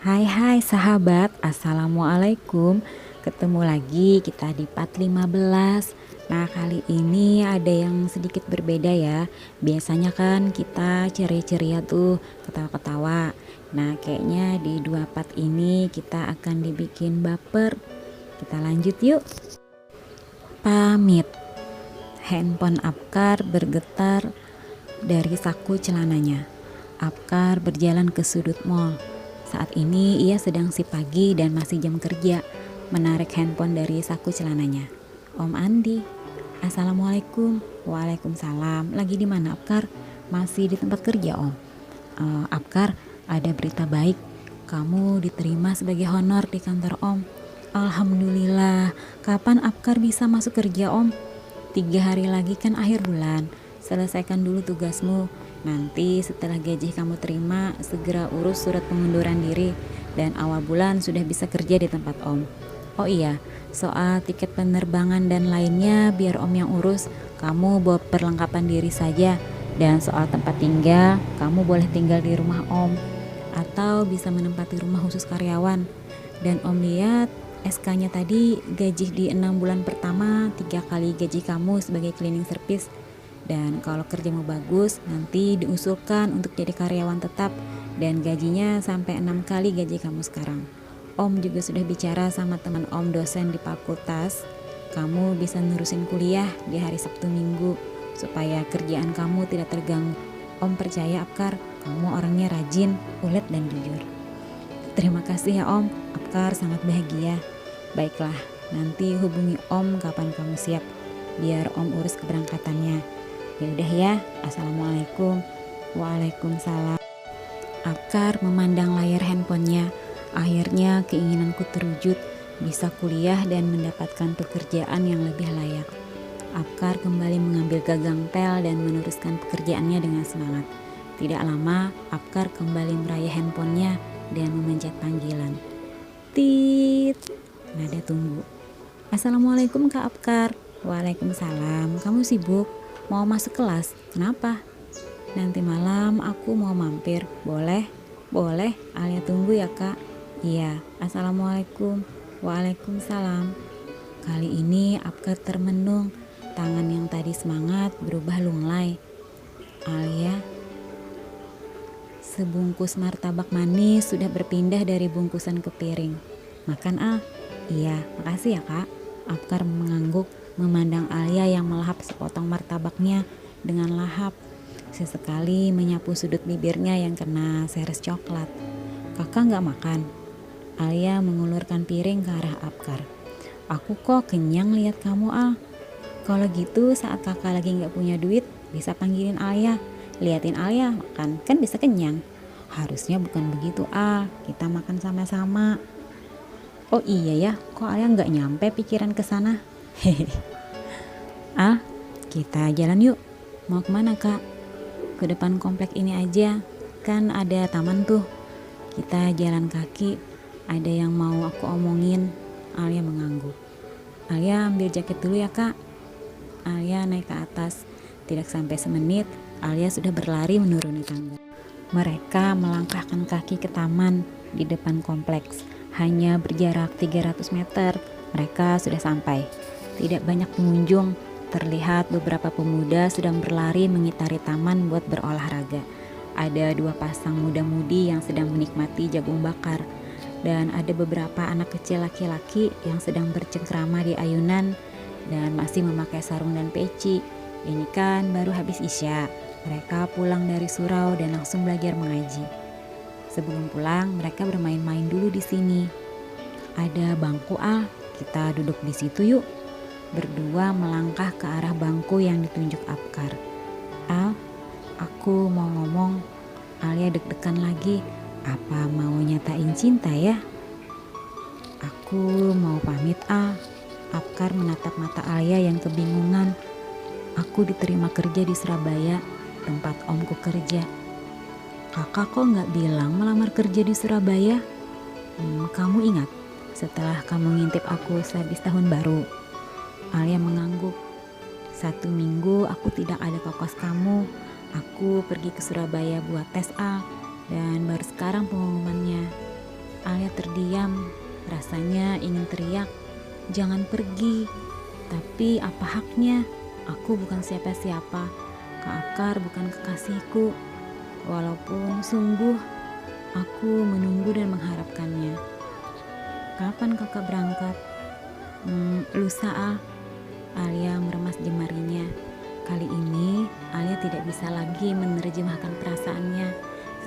Hai hai sahabat, Assalamualaikum. Ketemu lagi kita di part 15. Nah, kali ini ada yang sedikit berbeda ya. Biasanya kan kita ceria-ceria tuh, ketawa-ketawa. Nah, kayaknya di dua part ini kita akan dibikin baper. Kita lanjut yuk. Pamit. Handphone Apkar bergetar dari saku celananya. Apkar berjalan ke sudut mall. Saat ini ia sedang si pagi dan masih jam kerja, menarik handphone dari saku celananya. Om Andi. Assalamualaikum. Waalaikumsalam. Lagi di mana Apkar? Masih di tempat kerja Om. Apkar, ada berita baik. Kamu diterima sebagai honor di kantor Om. Alhamdulillah. Kapan Apkar bisa masuk kerja Om? 3 hari lagi kan akhir bulan. Selesaikan dulu tugasmu. Nanti setelah gaji kamu terima, segera urus surat pengunduran diri dan awal bulan sudah bisa kerja di tempat Om. Oh iya, soal tiket penerbangan dan lainnya biar Om yang urus. Kamu bawa perlengkapan diri saja. Dan soal tempat tinggal, kamu boleh tinggal di rumah Om atau bisa menempati rumah khusus karyawan. Dan Om lihat SK-nya tadi gaji di 6 bulan pertama 3 kali gaji kamu sebagai cleaning service. Dan kalau kerjamu bagus, nanti diusulkan untuk jadi karyawan tetap dan gajinya sampai 6 kali gaji kamu sekarang. Om juga sudah bicara sama teman Om dosen di fakultas. Kamu bisa nerusin kuliah di hari Sabtu Minggu supaya kerjaan kamu tidak terganggu. Om percaya Apkar, kamu orangnya rajin, ulet dan jujur. Terima kasih ya Om, Apkar sangat bahagia. Baiklah, nanti hubungi Om kapan kamu siap, biar Om urus keberangkatannya. Ya udah ya, Assalamualaikum. Waalaikumsalam. Apkar memandang layar handphonenya. Akhirnya keinginanku terwujud, bisa kuliah dan mendapatkan pekerjaan yang lebih layak. Apkar kembali mengambil gagang pel dan meneruskan pekerjaannya dengan semangat. Tidak lama, Apkar kembali meraih handphonenya dan memencet panggilan. Tit, nada tunggu. Assalamualaikum Kak Apkar. Waalaikumsalam. Kamu sibuk? Mau masuk kelas? Kenapa? Nanti malam aku mau mampir. Boleh? Boleh. Alia tunggu ya Kak. Iya. Assalamualaikum. Waalaikumsalam. Kali ini Apkar termenung. Tangan yang tadi semangat berubah lunglai. Alia, sebungkus martabak manis sudah berpindah dari bungkusan ke piring. Makan Al? Iya, makasih ya Kak. Apkar mengangguk memandang Alia yang melahap sepotong martabaknya dengan lahap. Sesekali menyapu sudut bibirnya yang kena seres coklat. Kakak gak makan? Alia mengulurkan piring ke arah Apkar. Aku kok kenyang lihat kamu Al. Kalau gitu saat kakak lagi gak punya duit, bisa panggilin Alia. Liatin Alia makan, kan bisa kenyang. Harusnya bukan begitu Al, kita makan sama-sama. Oh iya ya, kok Alia nggak nyampe pikiran ke sana? Hehe. Al, kita jalan yuk. Mau kemana Kak? Ke depan komplek ini aja, kan ada taman tuh. Kita jalan kaki. Ada yang mau aku omongin. Alia mengangguk. Alia ambil jaket dulu ya Kak. Alia naik ke atas. Tidak sampai semenit, Alia sudah berlari menuruni tangga. Mereka melangkahkan kaki ke taman di depan kompleks. Hanya berjarak 300 meter, mereka sudah sampai. Tidak banyak pengunjung, terlihat beberapa pemuda sedang berlari mengitari taman buat berolahraga. Ada 2 pasang muda-mudi yang sedang menikmati jagung bakar. Dan ada beberapa anak kecil laki-laki yang sedang bercengkrama di ayunan dan masih memakai sarung dan peci. Ini kan baru habis Isya. Mereka pulang dari surau dan langsung belajar mengaji. Sebelum pulang, mereka bermain-main dulu di sini. Ada bangku Al, kita duduk di situ yuk. Berdua melangkah ke arah bangku yang ditunjuk Apkar. Al, aku mau ngomong. Alia deg-degan lagi. Apa mau nyatain cinta ya? Aku mau pamit Al. Apkar menatap mata Alia yang kebingungan. Aku diterima kerja di Surabaya, tempat omku kerja. Kakak kok nggak bilang melamar kerja di Surabaya? Kamu ingat setelah kamu ngintip aku sehabis tahun baru? Alia mengangguk. 1 minggu aku tidak ada ke kos kamu. Aku pergi ke Surabaya buat tes A dan baru sekarang pengumumannya. Rasanya ingin teriak, "Jangan pergi." Tapi apa haknya? Aku bukan siapa-siapa. Kak Akar bukan kekasihku. Walaupun sungguh aku menunggu dan mengharapkannya. Kapan kakak berangkat? Lusa Al. Alia meremas jemarinya. Kali ini Alia tidak bisa lagi menerjemahkan perasaannya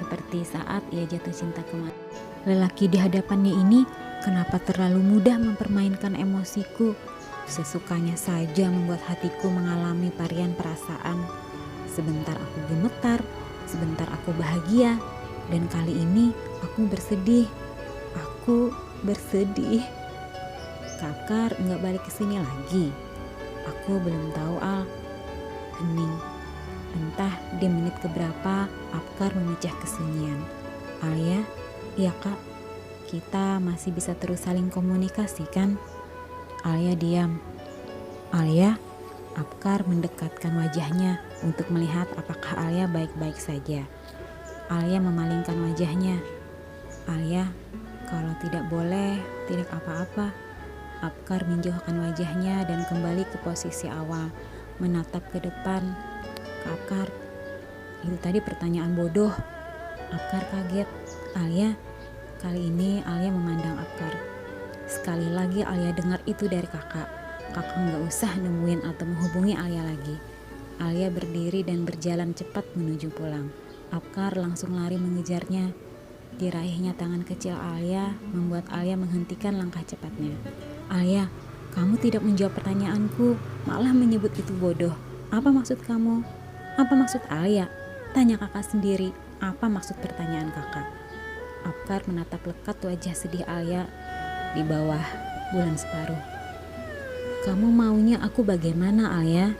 seperti saat ia jatuh cinta kemarin. Lelaki di hadapannya ini kenapa terlalu mudah mempermainkan emosiku? Sesukanya saja membuat hatiku mengalami varian perasaan. Sebentar aku gemetar, sebentar aku bahagia, dan kali ini aku bersedih. Aku bersedih. Kakak enggak balik ke sini lagi. Aku belum tahu Al. Hening. Entah di menit keberapa Apkar memecah kesunyian. Alia, iya kak, kita masih bisa terus saling komunikasi kan? Alia diam. Alia, Apkar mendekatkan wajahnya untuk melihat apakah Alia baik-baik saja. Alia memalingkan wajahnya. Alia, kalau tidak boleh, tidak apa-apa. Apkar menjauhkan wajahnya dan kembali ke posisi awal, menatap ke depan. Apkar, itu tadi pertanyaan bodoh. Apkar kaget. Alia, kali ini Alia memandang Apkar. Sekali lagi Alia dengar itu dari kakak. Kakak gak usah nemuin atau menghubungi Alia lagi. Alia berdiri dan berjalan cepat menuju pulang. Apkar langsung lari mengejarnya. Diraihnya tangan kecil Alia membuat Alia menghentikan langkah cepatnya. Alia, kamu tidak menjawab pertanyaanku, malah menyebut itu bodoh. Apa maksud kamu? Apa maksud Alia? Tanya kakak sendiri, apa maksud pertanyaan kakak? Apkar menatap lekat wajah sedih Alia di bawah bulan separuh. Kamu maunya aku bagaimana, Alia?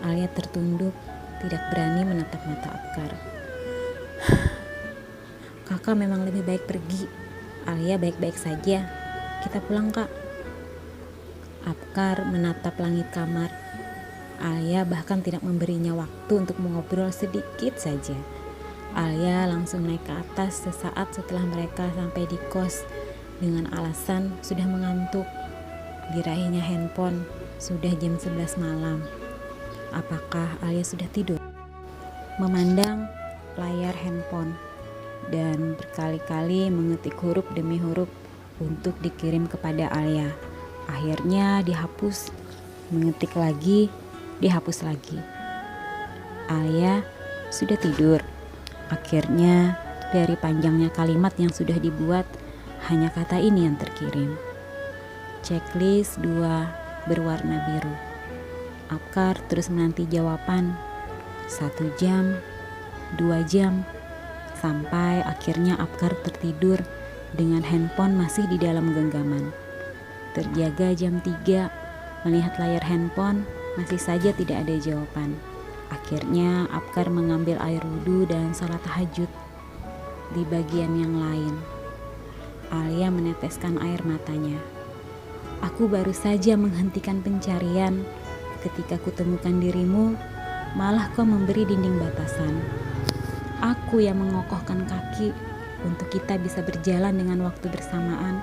Alia tertunduk, tidak berani menatap mata Apkar. Kakak memang lebih baik pergi. Alia baik-baik saja. Kita pulang, Kak. Apkar menatap langit kamar. Alia bahkan tidak memberinya waktu untuk mengobrol sedikit saja. Alia langsung naik ke atas sesaat setelah mereka sampai di kos dengan alasan sudah mengantuk. Diraihnya handphone, sudah jam 11 malam. Apakah Alia sudah tidur? Memandang layar handphone dan berkali-kali mengetik huruf demi huruf untuk dikirim kepada Alia. Akhirnya dihapus, mengetik lagi, dihapus lagi. Alia sudah tidur. Akhirnya dari panjangnya kalimat yang sudah dibuat, hanya kata ini yang terkirim. Checklist 2 berwarna biru. Apkar terus menanti jawaban. 1 jam, 2 jam, sampai akhirnya Apkar tertidur dengan handphone masih di dalam genggaman. Terjaga jam 3, melihat layar handphone masih saja tidak ada jawaban. Akhirnya Apkar mengambil air wudhu dan salat tahajud. Di bagian yang lain, Alia meneteskan air matanya. Aku baru saja menghentikan pencarian. Ketika kutemukan dirimu, malah kau memberi dinding batasan. Aku yang mengokohkan kaki untuk kita bisa berjalan dengan waktu bersamaan.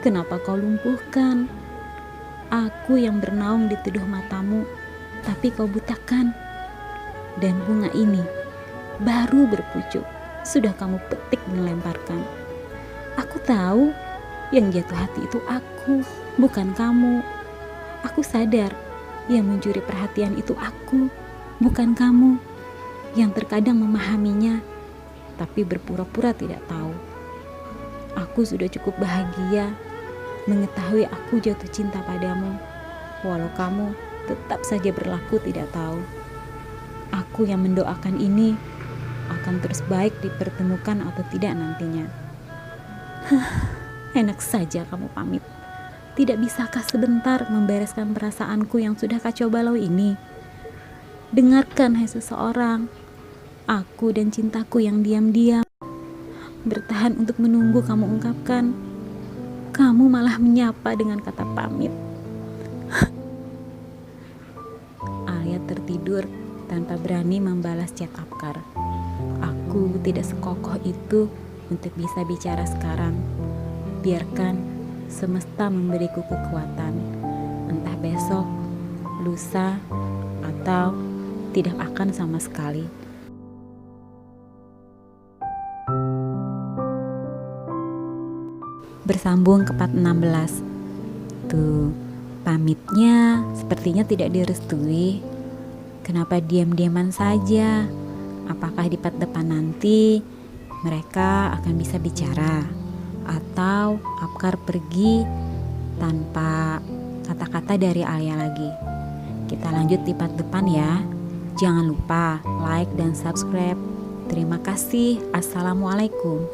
Kenapa kau lumpuhkan? Aku yang bernaung di teduh matamu, tapi kau butakan. Dan bunga ini baru berpucuk, sudah kamu petik dan lemparkan. Aku tahu yang jatuh hati itu aku, bukan kamu. Aku sadar yang mencuri perhatian itu aku, bukan kamu. Yang terkadang memahaminya, tapi berpura-pura tidak tahu. Aku sudah cukup bahagia mengetahui aku jatuh cinta padamu, walau kamu tetap saja berlaku tidak tahu. Aku yang mendoakan ini akan terus baik dipertemukan atau tidak nantinya. Enak saja kamu pamit. Tidak bisakah sebentar membereskan perasaanku yang sudah kacau balau ini? Dengarkan hai seseorang, aku dan cintaku yang diam-diam bertahan untuk menunggu kamu ungkapkan. Kamu malah menyapa dengan kata pamit. Alia tertidur tanpa berani membalas chat Apkar. Aku tidak sekokoh itu untuk bisa bicara sekarang. Biarkan semesta memberiku kekuatan. Entah besok, lusa, atau tidak akan sama sekali. Bersambung ke part 16. Tuh, pamitnya sepertinya tidak direstui. Kenapa diam-diaman saja? Apakah di part depan nanti mereka akan bisa bicara? Atau Apkar pergi tanpa kata-kata dari Alia lagi? Kita lanjut di part depan ya. Jangan lupa like dan subscribe. Terima kasih. Assalamualaikum.